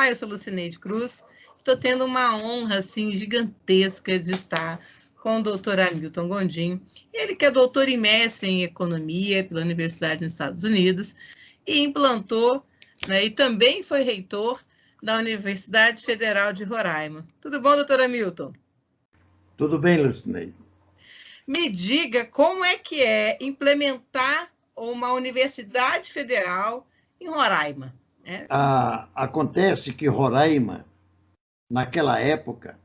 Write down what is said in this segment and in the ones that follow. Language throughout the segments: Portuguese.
Olá, eu sou Lucineide Cruz. Estou tendo uma honra assim, gigantesca de estar com o doutor Hamilton Gondim. Ele que é doutor e mestre em economia pela Universidade dos Estados Unidos e implantou, né, e também foi reitor da Universidade Federal de Roraima. Tudo bom, doutor Hamilton? Tudo bem, Lucineide. Me diga como é que é implementar uma universidade federal em Roraima. Acontece que Roraima, naquela época,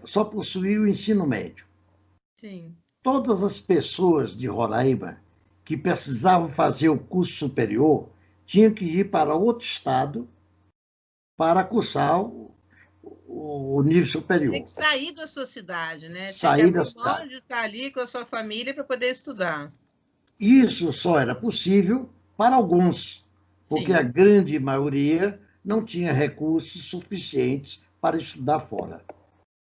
só possuía o ensino médio. Sim. Todas as pessoas de Roraima que precisavam fazer o curso superior tinham que ir para outro estado para cursar o nível superior. Tinha que sair da sua cidade, né? Tinha que Sair da abrir mão cidade. de estar ali com a sua família para poder estudar. Isso só era possível para alguns, porque Sim. a grande maioria não tinha recursos suficientes para estudar fora.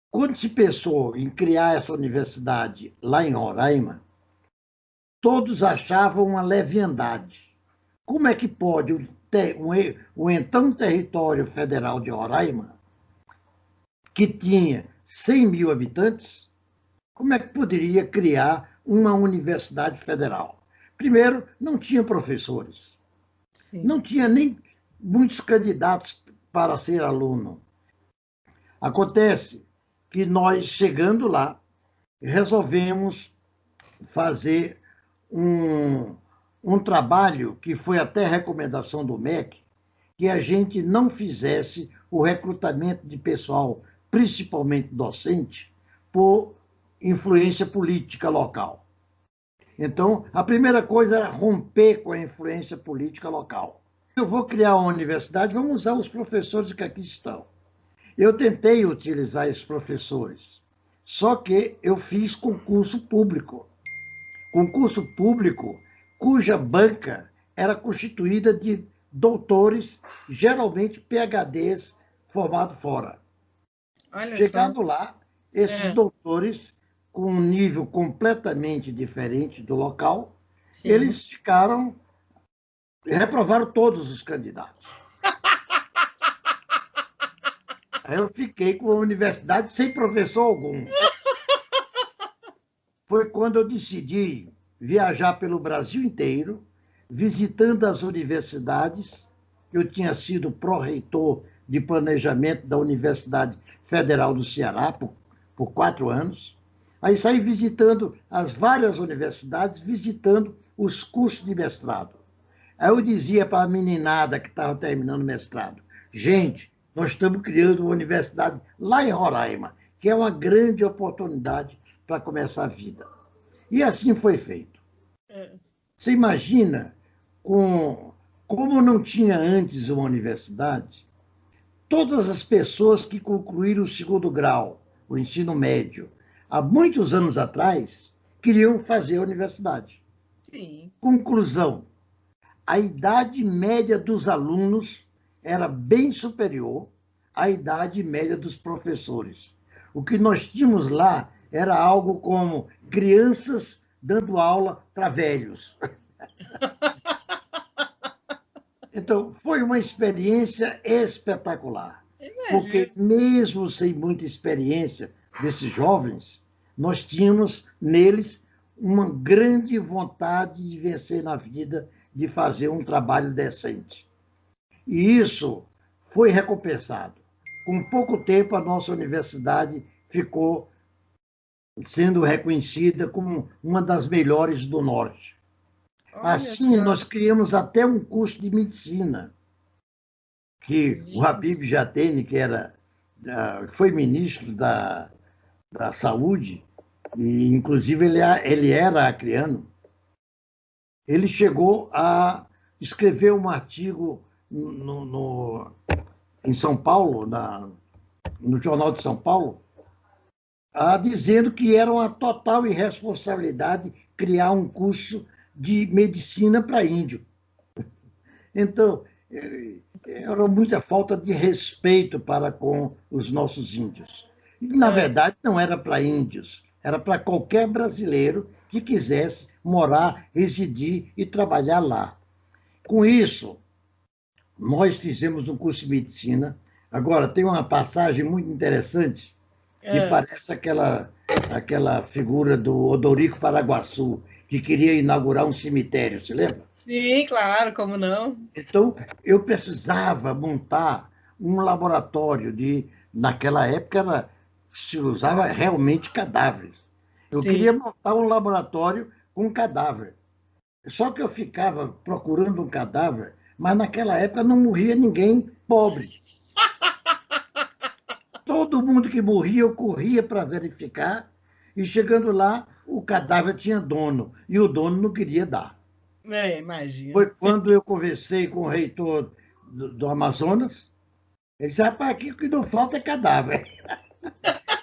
Quando se pensou em criar essa universidade lá em Roraima, todos achavam uma leviandade. Como é que pode o então território federal de Roraima, que tinha 100 mil habitantes, como é que poderia criar uma universidade federal? Primeiro, não tinha professores. Sim. Não tinha nem muitos candidatos para ser aluno. Acontece que nós, chegando lá, resolvemos fazer um trabalho que foi até recomendação do MEC, que a gente não fizesse o recrutamento de pessoal, principalmente docente, por influência política local. Então, a primeira coisa era romper com a influência política local. Eu vou criar uma universidade, vamos usar os professores que aqui estão. Eu tentei utilizar esses professores, só que eu fiz concurso público. Concurso público cuja banca era constituída de doutores, geralmente PhDs formados fora. Olha Chegando só. lá, esses doutores, com um nível completamente diferente do local, Sim. eles reprovaram todos os candidatos. Aí eu fiquei com a universidade sem professor algum. Foi quando eu decidi viajar pelo Brasil inteiro, visitando as universidades. Eu tinha sido pró-reitor de planejamento da Universidade Federal do Ceará por 4 anos. Aí saí visitando as várias universidades, visitando os cursos de mestrado. Aí eu dizia para a meninada que estava terminando o mestrado: gente, nós estamos criando uma universidade lá em Roraima, que é uma grande oportunidade para começar a vida. E assim foi feito. Você imagina, como não tinha antes uma universidade, todas as pessoas que concluíram o segundo grau, o ensino médio, há muitos anos atrás, queriam fazer a universidade. Sim. Conclusão: a idade média dos alunos era bem superior à idade média dos professores. O que nós tínhamos lá era algo como crianças dando aula para velhos. Então, foi uma experiência espetacular. Porque, mesmo sem muita experiência desses jovens, nós tínhamos neles uma grande vontade de vencer na vida, de fazer um trabalho decente. E isso foi recompensado. Com pouco tempo, a nossa universidade ficou sendo reconhecida como uma das melhores do Norte. Assim, nós criamos até um curso de medicina, que o Habib Jatene, que foi ministro da Saúde, e inclusive ele era acreano, ele chegou a escrever um artigo em São Paulo, no Jornal de São Paulo, dizendo que era uma total irresponsabilidade criar um curso de medicina para índio. Então, era muita falta de respeito para com os nossos índios. E, na verdade, não era para índios, era para qualquer brasileiro que quisesse morar, residir e trabalhar lá. Com isso, nós fizemos um curso de medicina. Agora, tem uma passagem muito interessante que parece aquela figura do Odorico Paraguaçu, que queria inaugurar um cemitério, se lembra? Sim, claro, como não? Então, eu precisava montar um laboratório naquela época, se usava realmente cadáveres. Eu queria Sim. montar um laboratório com cadáver. Só que eu ficava procurando um cadáver, mas naquela época não morria ninguém pobre. Todo mundo que morria, eu corria para verificar, e chegando lá, o cadáver tinha dono, e o dono não queria dar. Imagino. Foi quando eu conversei com o reitor do Amazonas. Ele disse: rapaz, aqui o que não falta é cadáver.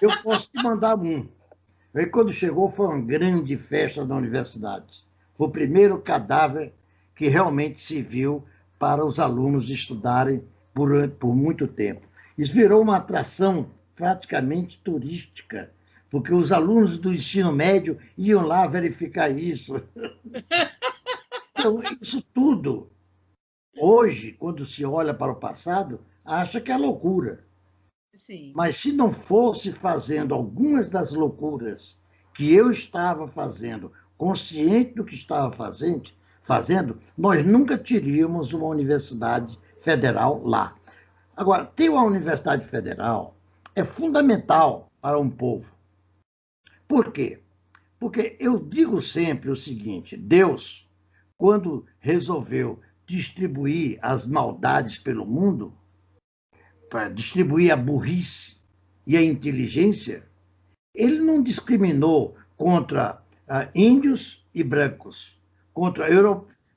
Eu posso te mandar um. Aí, quando chegou, foi uma grande festa na universidade. Foi o primeiro cadáver que realmente se viu para os alunos estudarem por muito tempo. Isso virou uma atração praticamente turística, porque os alunos do ensino médio iam lá verificar isso. Então, isso tudo, hoje, quando se olha para o passado, acha que é loucura. Sim. Mas se não fosse fazendo algumas das loucuras que eu estava fazendo, consciente do que estava fazendo, nós nunca teríamos uma universidade federal lá. Agora, ter uma universidade federal é fundamental para um povo. Por quê? Porque eu digo sempre o seguinte: Deus, quando resolveu distribuir as maldades pelo mundo, para distribuir a burrice e a inteligência, ele não discriminou contra índios e brancos, contra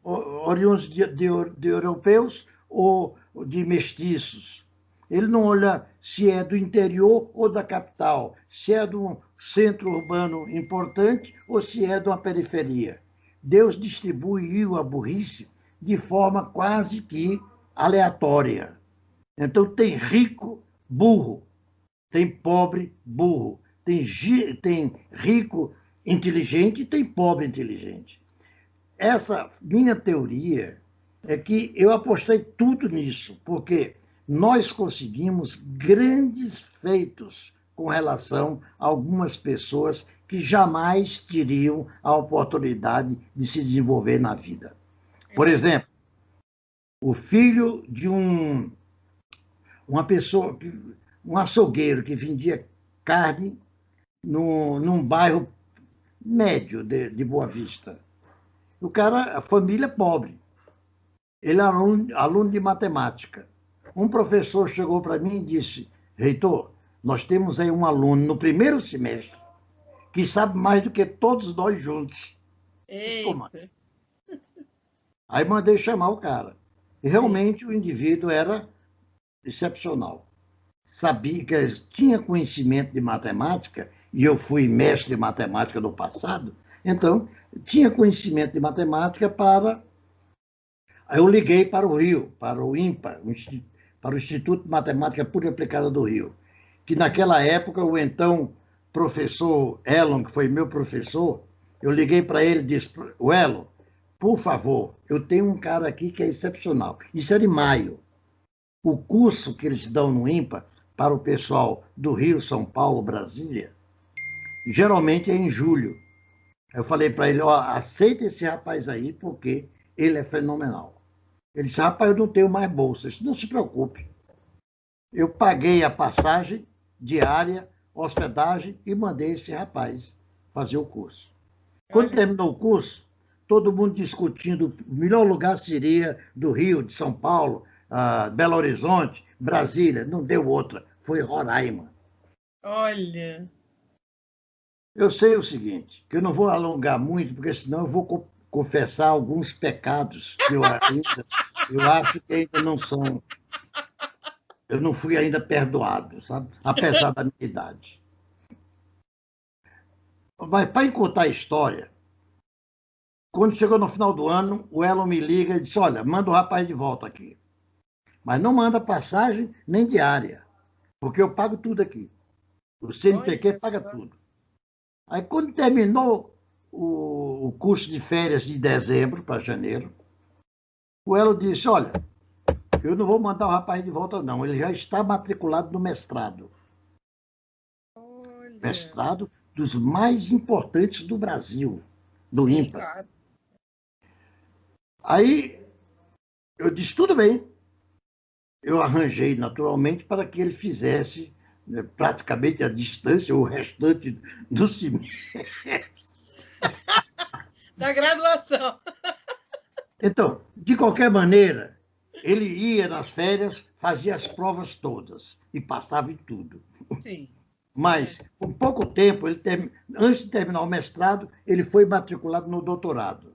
oriundos de europeus ou de mestiços. Ele não olha se é do interior ou da capital, se é de um centro urbano importante ou se é de uma periferia. Deus distribuiu a burrice de forma quase que aleatória. Então, tem rico, burro, tem pobre, burro, tem rico, inteligente e tem pobre, inteligente. Essa minha teoria é que eu apostei tudo nisso, porque nós conseguimos grandes feitos com relação a algumas pessoas que jamais teriam a oportunidade de se desenvolver na vida. Por exemplo, o filho de uma pessoa, um açougueiro que vendia carne num bairro médio de Boa Vista. O cara, a família pobre. Ele era aluno de matemática. Um professor chegou para mim e disse: reitor, nós temos aí um aluno no primeiro semestre que sabe mais do que todos nós juntos. Como? Eita. Aí mandei chamar o cara. E Sim. realmente o indivíduo era excepcional. Sabia que tinha conhecimento de matemática, e eu fui mestre de matemática no passado, então tinha conhecimento de matemática para. Aí eu liguei para o Rio, para o INPA, para o Instituto de Matemática Pura e Aplicada do Rio, que Sim. naquela época o então professor Elon, que foi meu professor, eu liguei para ele e disse: o Elon, por favor, eu tenho um cara aqui que é excepcional. Isso era em maio. O curso que eles dão no INPA para o pessoal do Rio, São Paulo, Brasília, geralmente é em julho. Eu falei para ele: ó, aceita esse rapaz aí, porque ele é fenomenal. Ele disse: rapaz, eu não tenho mais bolsa. Eu disse: não se preocupe. Eu paguei a passagem diária, hospedagem e mandei esse rapaz fazer o curso. Quando Olha. terminou o curso, todo mundo discutindo o melhor lugar seria do Rio, de São Paulo, Belo Horizonte, Brasília. Não deu outra, foi Roraima. Olha. Eu sei o seguinte, que eu não vou alongar muito, porque senão eu vou confessar alguns pecados que eu acho que ainda não são, eu não fui ainda perdoado, sabe? Apesar da minha idade. Mas para encurtar a história, quando chegou no final do ano, o Elon me liga e disse: olha, manda o rapaz de volta aqui. Mas não manda passagem nem diária, porque eu pago tudo aqui. O CNPq Olha paga só. tudo. Aí, quando terminou o curso de férias de dezembro para janeiro, o Elo disse: olha, Eu não vou mandar o rapaz de volta, não. Ele já está matriculado no mestrado. Olha. Mestrado dos mais importantes do Brasil, do Sim, INPA. claro. Aí eu disse, tudo bem. Eu arranjei naturalmente para que ele fizesse, né, praticamente à distância o restante do semestre. Da graduação. Então, de qualquer maneira, ele ia nas férias, fazia as provas todas e passava em tudo. Sim. Mas, com pouco tempo, antes de terminar o mestrado, ele foi matriculado no doutorado.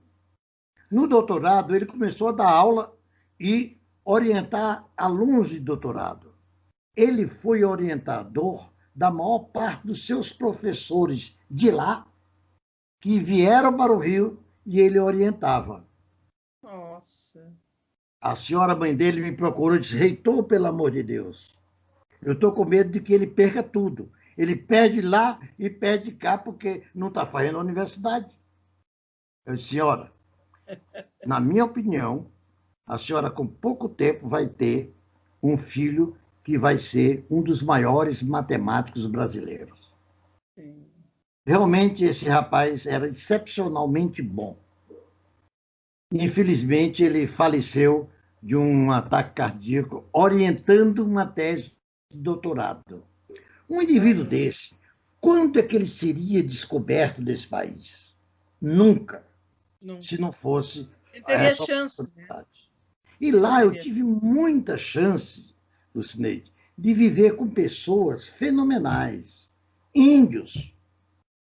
No doutorado, ele começou a dar aula e orientar alunos de doutorado. Ele foi orientador da maior parte dos seus professores de lá, que vieram para o Rio e ele orientava. Nossa. A senhora mãe dele me procurou e disse, reitor, pelo amor de Deus, eu estou com medo de que ele perca tudo. Ele perde lá e perde cá porque não está fazendo a universidade. Eu disse, senhora, na minha opinião, a senhora com pouco tempo vai ter um filho que vai ser um dos maiores matemáticos brasileiros. Sim. Realmente esse rapaz era excepcionalmente bom. Infelizmente, ele faleceu de um ataque cardíaco orientando uma tese de doutorado. Um indivíduo Olha. desse, quando é que ele seria descoberto desse país? Nunca, Não. se não fosse Ele teria essa chance, né? oportunidade. E lá eu Teria. tive muita chance, Lucineide, de viver com pessoas fenomenais, índios,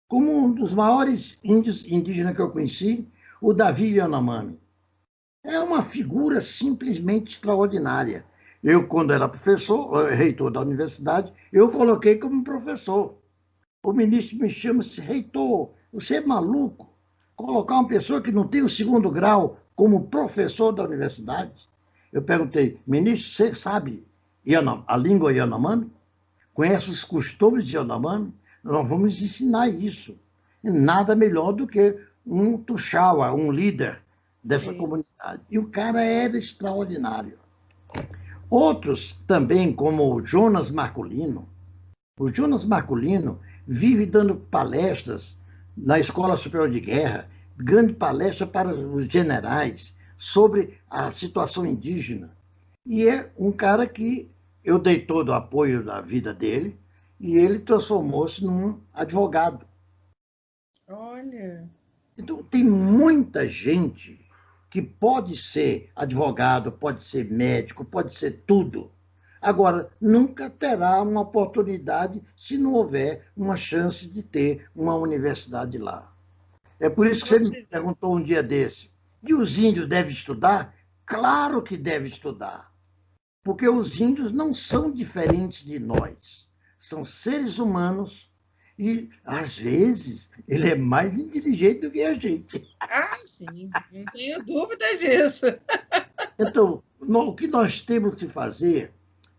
como um dos maiores indígenas que eu conheci, o Davi Yanomami. É uma figura simplesmente extraordinária. Eu, quando era professor, reitor da universidade, eu coloquei como professor. O ministro me chama e disse, reitor, você é maluco? Colocar uma pessoa que não tem o segundo grau como professor da universidade? Eu perguntei, ministro, você sabe a língua Yanomami? Conhece os costumes de Yanomami? Nós vamos ensinar isso. E nada melhor do que um tuxaua, um líder dessa Sim. comunidade. E o cara era extraordinário. Outros também, como o Jonas Marculino. O Jonas Marculino vive dando palestras na Escola Superior de Guerra, grande palestra para os generais sobre a situação indígena. E é um cara que eu dei todo o apoio da vida dele e ele transformou-se num advogado. Olha. Então, tem muita gente que pode ser advogado, pode ser médico, pode ser tudo. Agora, nunca terá uma oportunidade se não houver uma chance de ter uma universidade lá. É por isso que Só você me te ver. perguntou um dia desse. E os índios devem estudar? Claro que devem estudar. Porque os índios não são diferentes de nós. São seres humanos e, às vezes, ele é mais inteligente do que a gente. Ah, sim. Não tenho dúvida disso. Então, o que nós temos que fazer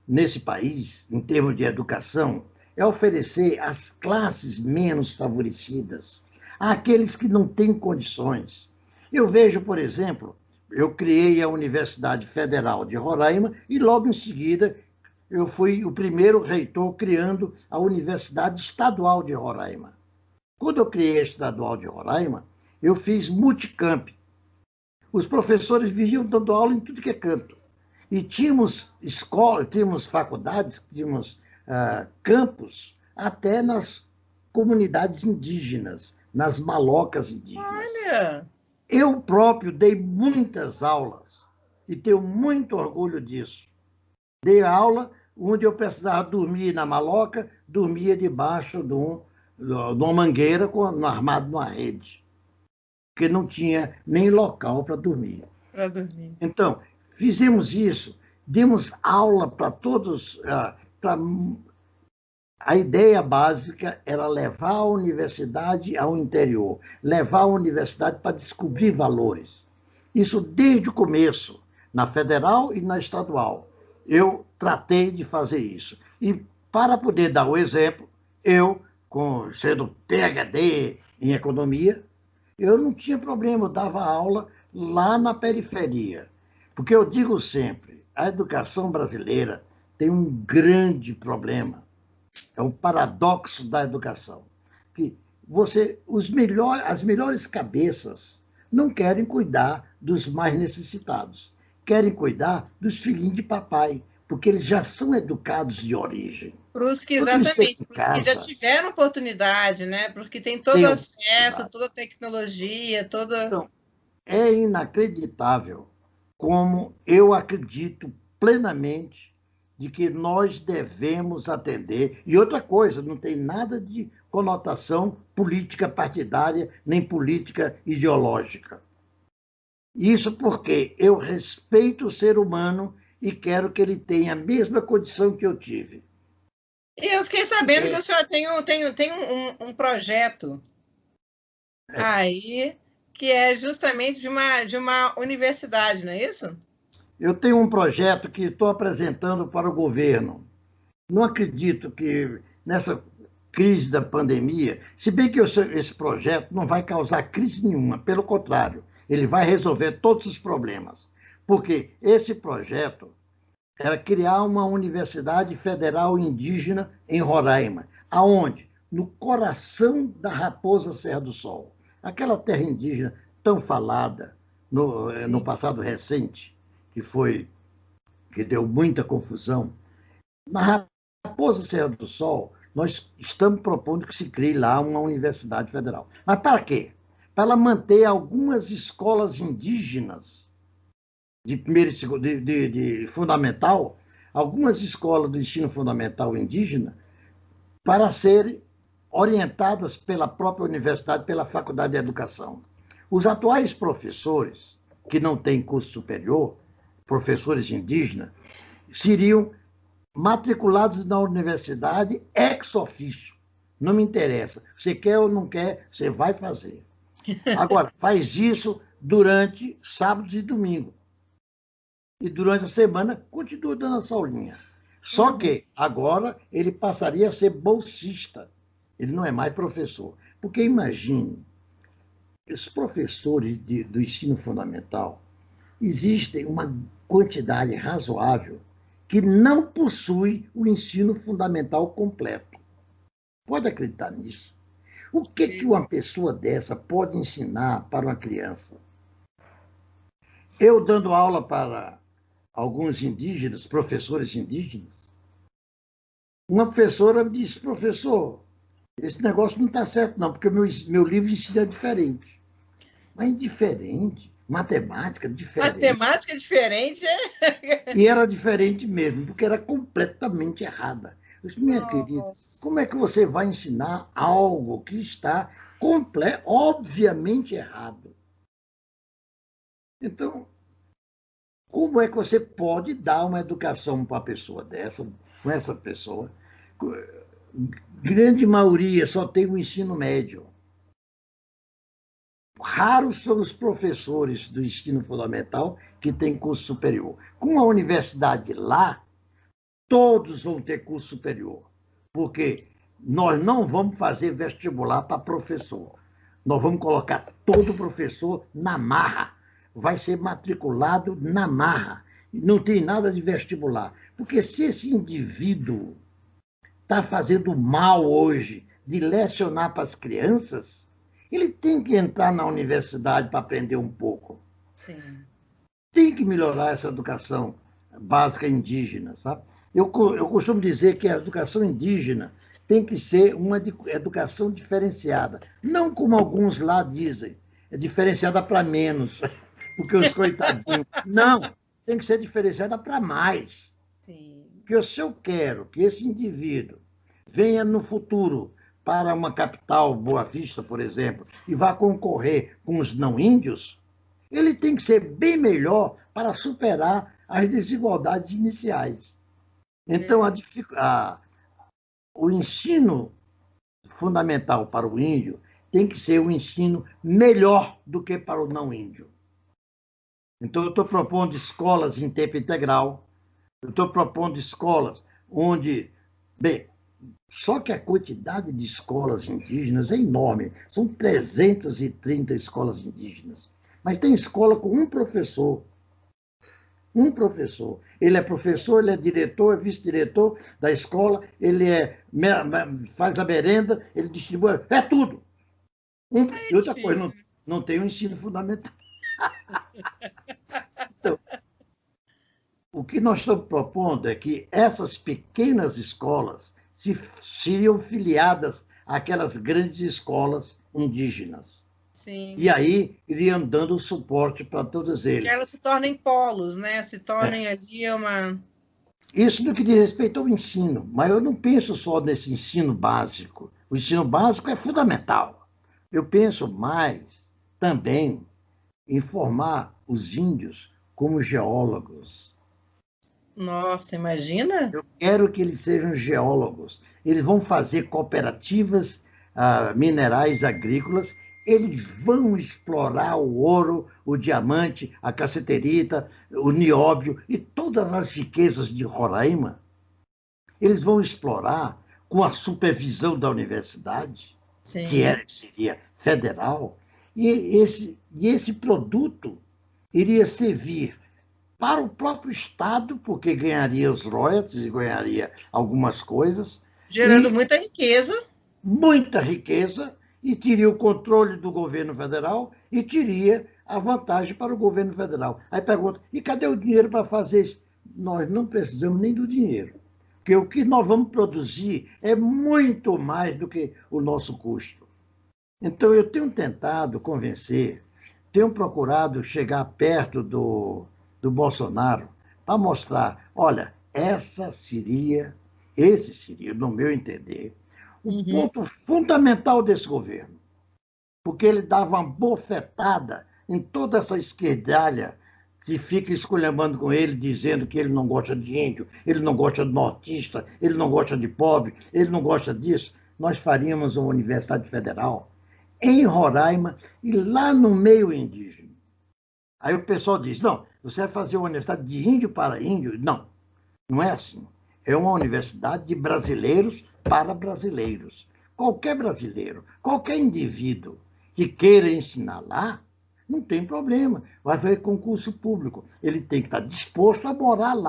nesse país, em termos de educação, é oferecer às classes menos favorecidas, àqueles que não têm condições. Eu vejo, por exemplo, eu criei a Universidade Federal de Roraima e logo em seguida eu fui o primeiro reitor criando a Universidade Estadual de Roraima. Quando eu criei a Estadual de Roraima, eu fiz multicamp. Os professores viviam dando aula em tudo que é canto. E tínhamos escola, tínhamos faculdades, tínhamos campos até nas comunidades indígenas, nas malocas indígenas. Olha. Eu próprio dei muitas aulas e tenho muito orgulho disso. Dei aula onde eu precisava dormir na maloca, dormia debaixo de uma mangueira armado numa rede, porque não tinha nem local para dormir. Para dormir. Então, fizemos isso, demos aula para todos. A ideia básica era levar a universidade ao interior, levar a universidade para descobrir valores. Isso desde o começo, na federal e na estadual. Eu tratei de fazer isso. E para poder dar o exemplo, eu, sendo PhD em economia, eu não tinha problema, eu dava aula lá na periferia. Porque eu digo sempre, a educação brasileira tem um grande problema. É um paradoxo da educação. Que as melhores cabeças não querem cuidar dos mais necessitados. Querem cuidar dos filhinhos de papai, porque eles já são educados de origem. Exatamente, para os que já tiveram oportunidade, né? Porque tem todo o acesso, toda a tecnologia, toda... Então, é inacreditável como eu acredito plenamente de que nós devemos atender. E outra coisa, não tem nada de conotação política partidária, nem política ideológica. Isso porque eu respeito o ser humano e quero que ele tenha a mesma condição que eu tive. E eu fiquei sabendo que o senhor tem um projeto aí que é justamente de uma universidade, não é isso? Eu tenho um projeto que estou apresentando para o governo. Não acredito que nessa crise da pandemia, se bem que esse projeto não vai causar crise nenhuma, pelo contrário, ele vai resolver todos os problemas. Porque esse projeto era criar uma universidade federal indígena em Roraima. Aonde? No coração da Raposa Serra do Sol. Aquela terra indígena tão falada no passado recente, que deu muita confusão. Na Raposa Serra do Sol, nós estamos propondo que se crie lá uma universidade federal. Mas para quê? Para ela manter algumas escolas indígenas de primeiro e segundo, de fundamental, algumas escolas do ensino fundamental indígena, para serem orientadas pela própria universidade, pela Faculdade de Educação. Os atuais professores, que não têm curso superior, professores indígenas, seriam matriculados na universidade ex officio. Não me interessa. Você quer ou não quer, você vai fazer. Agora, faz isso durante sábados e domingos. E durante a semana, continua dando essa aulinha. Só que agora ele passaria a ser bolsista. Ele não é mais professor. Porque imagine, os professores do ensino fundamental, existem uma quantidade razoável que não possui o ensino fundamental completo. Pode acreditar nisso? O que uma pessoa dessa pode ensinar para uma criança? Eu dando aula para alguns indígenas, professores indígenas, uma professora me disse, professor, esse negócio não está certo não, porque meu livro ensina diferente. Mas diferente? Matemática diferente. Matemática diferente, é? E era diferente mesmo, porque era completamente errada. Eu disse, minha querida, como é que você vai ensinar algo que está obviamente errado? Então, como é que você pode dar uma educação para uma pessoa dessa, com essa pessoa? Grande maioria só tem o ensino médio. Raros são os professores do ensino fundamental que têm curso superior. Com a universidade lá, todos vão ter curso superior, porque nós não vamos fazer vestibular para professor. Nós vamos colocar todo professor na marra. Vai ser matriculado na marra. Não tem nada de vestibular. Porque se esse indivíduo está fazendo mal hoje de lecionar para as crianças, ele tem que entrar na universidade para aprender um pouco. Sim. Tem que melhorar essa educação básica indígena, sabe? Eu costumo dizer que a educação indígena tem que ser uma educação diferenciada. Não como alguns lá dizem, é diferenciada para menos, porque os coitadinhos. Não, tem que ser diferenciada para mais. Sim. Porque se eu quero que esse indivíduo venha no futuro para uma capital, Boa Vista, por exemplo, e vá concorrer com os não-índios, ele tem que ser bem melhor para superar as desigualdades iniciais. Então, o ensino fundamental para o índio tem que ser um ensino melhor do que para o não índio. Então, eu estou propondo escolas em tempo integral, eu estou propondo escolas onde, bem, só que a quantidade de escolas indígenas é enorme, são 330 escolas indígenas, mas tem escola com um professor. Um professor. Ele é professor, ele é diretor, é vice-diretor da escola, ele faz a merenda, ele distribui, é tudo. É E outra coisa, difícil. não tem o ensino fundamental. Então, o que nós estamos propondo é que essas pequenas escolas seriam filiadas àquelas grandes escolas indígenas. Sim. E aí iriam dando suporte para todos Que eles. elas se tornem polos, né? Se tornem ali uma. Isso no que diz respeito ao ensino, mas eu não penso só nesse ensino básico. O ensino básico é fundamental. Eu penso mais também em formar os índios como geólogos. Nossa, imagina? Eu quero que eles sejam geólogos. Eles vão fazer cooperativas minerais agrícolas, eles vão explorar o ouro, o diamante, a cassiterita, o nióbio e todas as riquezas de Roraima. Eles vão explorar com a supervisão da universidade, Sim. seria federal, e esse produto iria servir para o próprio Estado, porque ganharia os royalties e ganharia algumas coisas, Gerando e muita riqueza. muita riqueza, e teria o controle do governo federal e teria a vantagem para o governo federal. Aí pergunta, e cadê o dinheiro para fazer isso? Nós não precisamos nem do dinheiro, porque o que nós vamos produzir é muito mais do que o nosso custo. Então, eu tenho tentado convencer, tenho procurado chegar perto do Bolsonaro para mostrar, olha, esse seria, no meu entender, o Uhum. ponto fundamental desse governo, porque ele dava uma bofetada em toda essa esquerdalha que fica esculhambando com ele, dizendo que ele não gosta de índio, ele não gosta de nortista, ele não gosta de pobre, ele não gosta disso. Nós faríamos uma universidade federal em Roraima e lá no meio indígena. Aí o pessoal diz: não, você vai fazer uma universidade de índio para índio? Não, não é assim. É uma universidade de brasileiros para brasileiros. Qualquer brasileiro, qualquer indivíduo que queira ensinar lá, não tem problema. Vai fazer concurso público. Ele tem que estar disposto a morar Sim.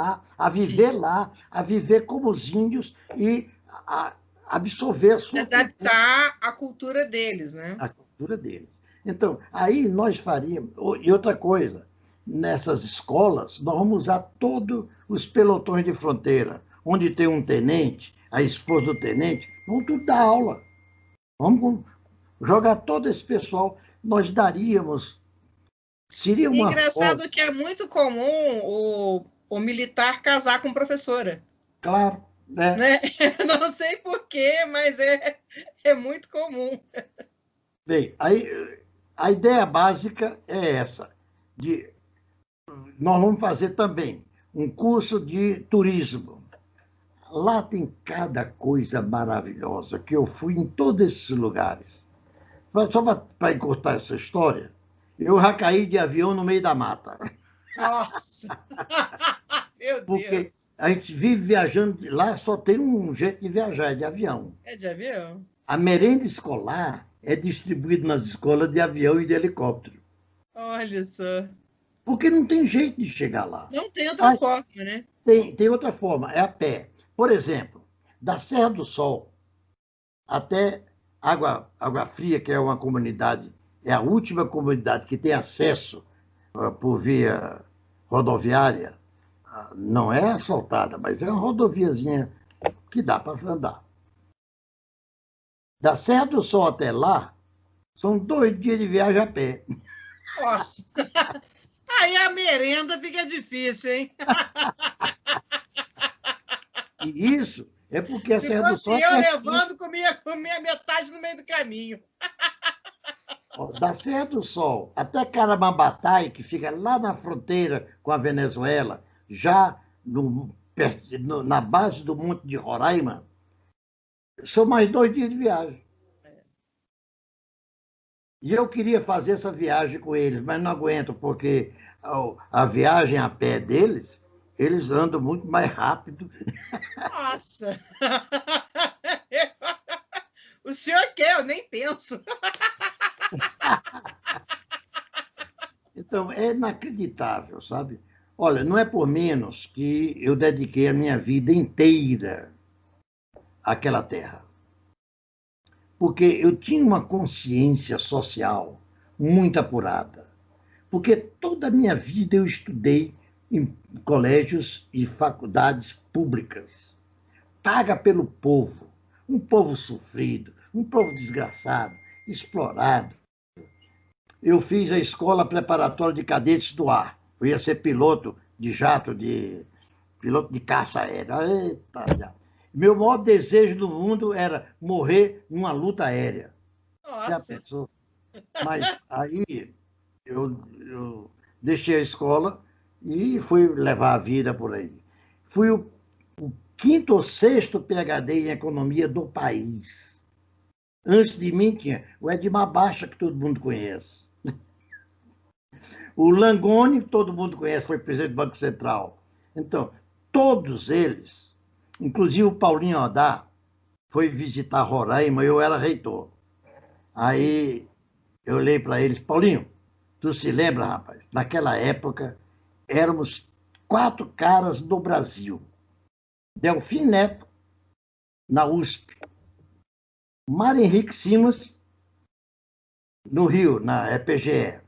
lá, a viver como os índios e a absorver a Se sua cultura, adaptar à cultura deles, né? a cultura deles. Então, aí nós faríamos. E outra coisa, nessas escolas, nós vamos usar todos os pelotões de fronteira, onde tem um tenente, a esposa do tenente, vão tudo dar aula. Vamos jogar todo esse pessoal. Nós daríamos. Seria E uma forma, engraçado que é muito comum o militar casar com professora, claro, né? né? Não sei por quê, mas é muito comum. Bem, aí a ideia básica é essa, de nós vamos fazer também um curso de turismo. Lá tem cada coisa maravilhosa, que eu fui em todos esses lugares. Só para encurtar essa história, eu já caí de avião no meio da mata, Nossa! Meu porque Deus! a gente vive viajando, lá só tem um jeito de viajar, é de avião. É de avião? A merenda escolar é distribuída nas escolas de avião e de helicóptero, Olha só. porque não tem jeito de chegar lá. Não tem outra Mas forma, né? tem outra forma, é a pé. Por exemplo, da Serra do Sol até Água Fria, que é uma comunidade, é a última comunidade que tem acesso por via rodoviária, não é asfaltada, mas é uma rodoviazinha que dá para andar. Da Serra do Sol até lá, são 2 dias de viagem a pé. Nossa! Aí a merenda fica difícil, hein? E isso é porque a Se Serra do Sol fosse é eu pertinho. levando, comia metade no meio do caminho. Da Serra do Sol até Caramambatai, que fica lá na fronteira com a Venezuela, já na base do Monte de Roraima, são mais 2 dias de viagem. E eu queria fazer essa viagem com eles, mas não aguento, porque a viagem a pé deles, eles andam muito mais rápido. Nossa! O senhor quer, eu nem penso. Então, é inacreditável, sabe? Olha, não é por menos que eu dediquei a minha vida inteira àquela terra. Porque eu tinha uma consciência social muito apurada. Porque toda a minha vida eu estudei em colégios e faculdades públicas, paga pelo povo, um povo sofrido, um povo desgraçado, explorado. Eu fiz a escola preparatória de cadetes do ar. Eu ia ser piloto de jato, piloto de caça aérea. Eita, meu maior desejo do mundo era morrer numa luta aérea. Já Nossa. pensou? Mas aí eu deixei a escola e fui levar a vida por aí. Fui o quinto ou sexto PhD em economia do país. Antes de mim tinha o Edmar Baixa, que todo mundo conhece. O Langoni, que todo mundo conhece, foi presidente do Banco Central. Então, todos eles, inclusive o Paulinho Odá, foi visitar Roraima, eu era reitor. Aí eu olhei para eles, Paulinho, tu se lembra, rapaz? Naquela época, éramos 4 caras do Brasil. Delfim Neto, na USP. Mário Henrique Simas, no Rio, na EPGE,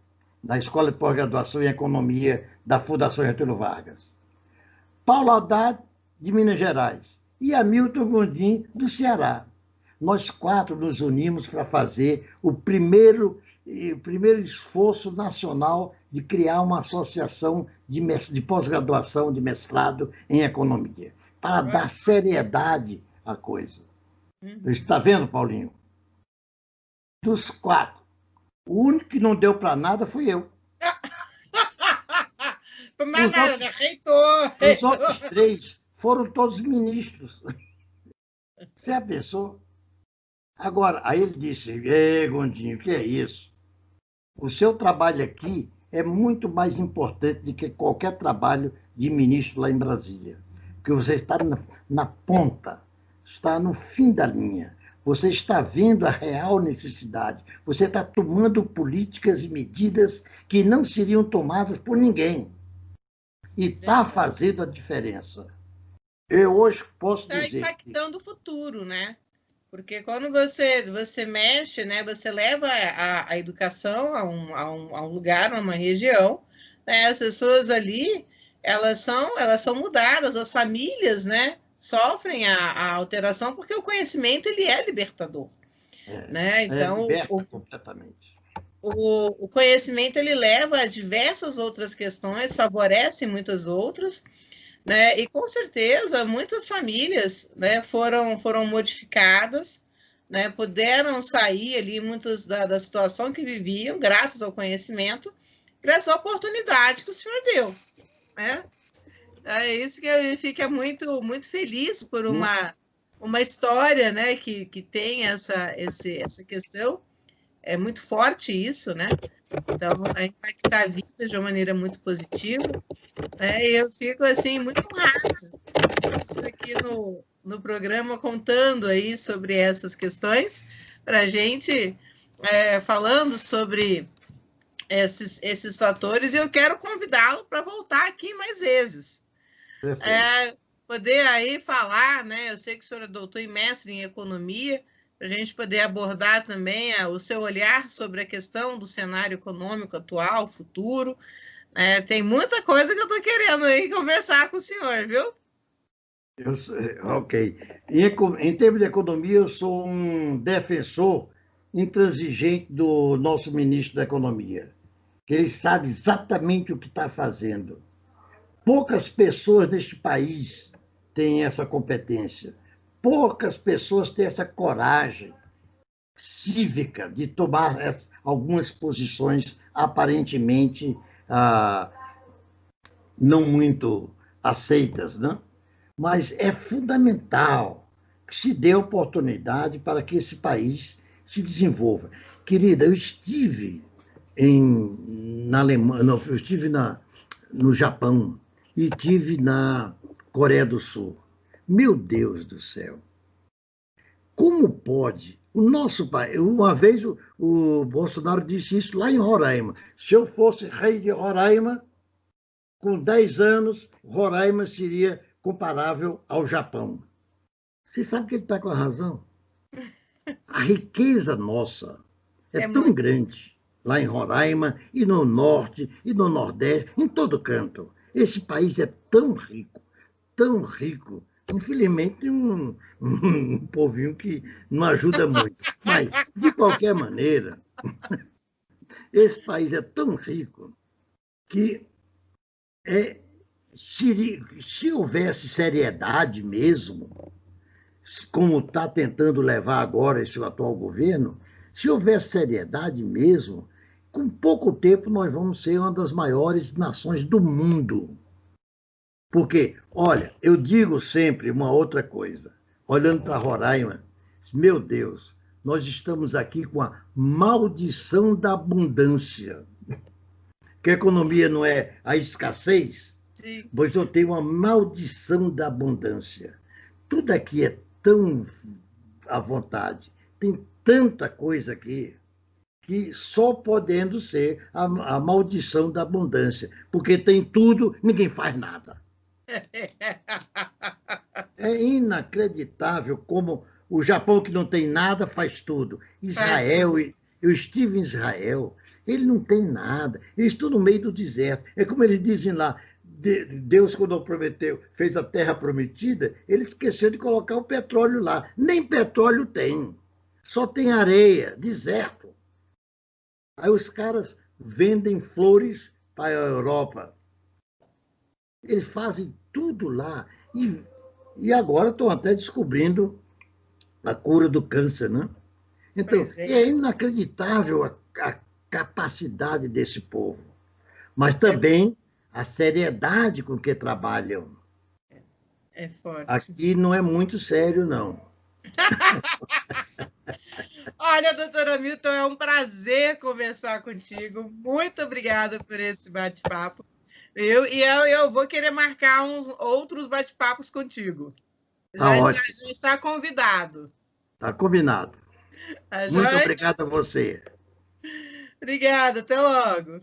na Escola de Pós-Graduação em Economia da Fundação Getúlio Vargas. Paulo Haddad, de Minas Gerais. E Hamilton Gondim, do Ceará. Nós 4 nos unimos para fazer o primeiro esforço nacional de criar uma associação de pós-graduação, de mestrado em economia, para dar seriedade à coisa. Está vendo, Paulinho? Dos 4, o único que não deu para nada fui eu. Mas nada, né? Reitor. Os outros 3 foram todos ministros. Você já pensou? Agora, aí ele disse, Gondinho, o que é isso? O seu trabalho aqui é muito mais importante do que qualquer trabalho de ministro lá em Brasília. Porque você está na ponta, está no fim da linha. Você está vendo a real necessidade. Você está tomando políticas e medidas que não seriam tomadas por ninguém. E está fazendo a diferença. Eu hoje posso dizer... Está impactando o futuro, né? Porque quando você mexe, né, você leva a educação a um lugar, a uma região, né, as pessoas ali, elas são mudadas, as famílias, né, sofrem a alteração, porque o conhecimento, ele é libertador. Né? Então, liberta completamente. O conhecimento, ele leva a diversas outras questões, favorece muitas outras, né? E com certeza muitas famílias, né, foram modificadas, né, puderam sair ali muitas da situação que viviam graças ao conhecimento, graças à oportunidade que o senhor deu, né? É isso que eu fico muito feliz por uma história, né, que tem essa questão. É muito forte isso, né? Então, é impactar a vida de uma maneira muito positiva. Né? E eu fico, assim, muito honrada de estar aqui no programa contando aí sobre essas questões, para a gente falando sobre esses fatores, e eu quero convidá-lo para voltar aqui mais vezes. Poder aí falar, né? Eu sei que o senhor é doutor e mestre em economia, para a gente poder abordar também o seu olhar sobre a questão do cenário econômico atual, futuro. Tem muita coisa que eu estou querendo aí conversar com o senhor, viu? Ok. Em termos de economia, eu sou um defensor intransigente do nosso ministro da Economia, que ele sabe exatamente o que está fazendo. Poucas pessoas neste país têm essa competência. Poucas pessoas têm essa coragem cívica de tomar algumas posições aparentemente não muito aceitas, né? Mas é fundamental que se dê oportunidade para que esse país se desenvolva. Querida, eu estive na Alemanha, não, eu estive no Japão e estive na Coreia do Sul. Meu Deus do céu! Como pode o nosso país... Uma vez o Bolsonaro disse isso lá em Roraima. Se eu fosse rei de Roraima, com 10 anos, Roraima seria comparável ao Japão. Você sabe que ele está com a razão? A riqueza nossa é É tão muito. grande lá em Roraima, e no norte, e no nordeste, em todo canto. Esse país é tão rico, tão rico. Infelizmente, tem um povinho que não ajuda muito. Mas, de qualquer maneira, esse país é tão rico que é, se houvesse seriedade mesmo, como está tentando levar agora esse atual governo, se houvesse seriedade mesmo, com pouco tempo nós vamos ser uma das maiores nações do mundo. Porque, olha, eu digo sempre uma outra coisa, olhando para Roraima, meu Deus, nós estamos aqui com a maldição da abundância. Que a economia não é a escassez, Sim. pois eu tenho uma maldição da abundância. Tudo aqui é tão à vontade, tem tanta coisa aqui, que só podendo ser a maldição da abundância, porque tem tudo, ninguém faz nada. É inacreditável como o Japão, que não tem nada, faz tudo. Faz Israel, tudo. eu estive em Israel, ele não tem nada, eles estão no meio do deserto. É como eles dizem lá, Deus, quando prometeu, fez a terra prometida, ele esqueceu de colocar o petróleo lá. Nem petróleo tem, só tem areia, deserto. Aí os caras vendem flores para a Europa. Eles fazem tudo lá. E agora estão até descobrindo a cura do câncer, né? Então, Pois é. é inacreditável a capacidade desse povo, mas É, também a seriedade com que trabalham. é forte. Aqui não é muito sério, não. Olha, doutora Milton, é um prazer conversar contigo. Muito obrigada por esse bate-papo. Eu vou querer marcar uns outros bate-papos contigo. Tá ótimo, Já está convidado. tá combinado. Tá Muito joia? obrigado a você. Obrigada, até logo.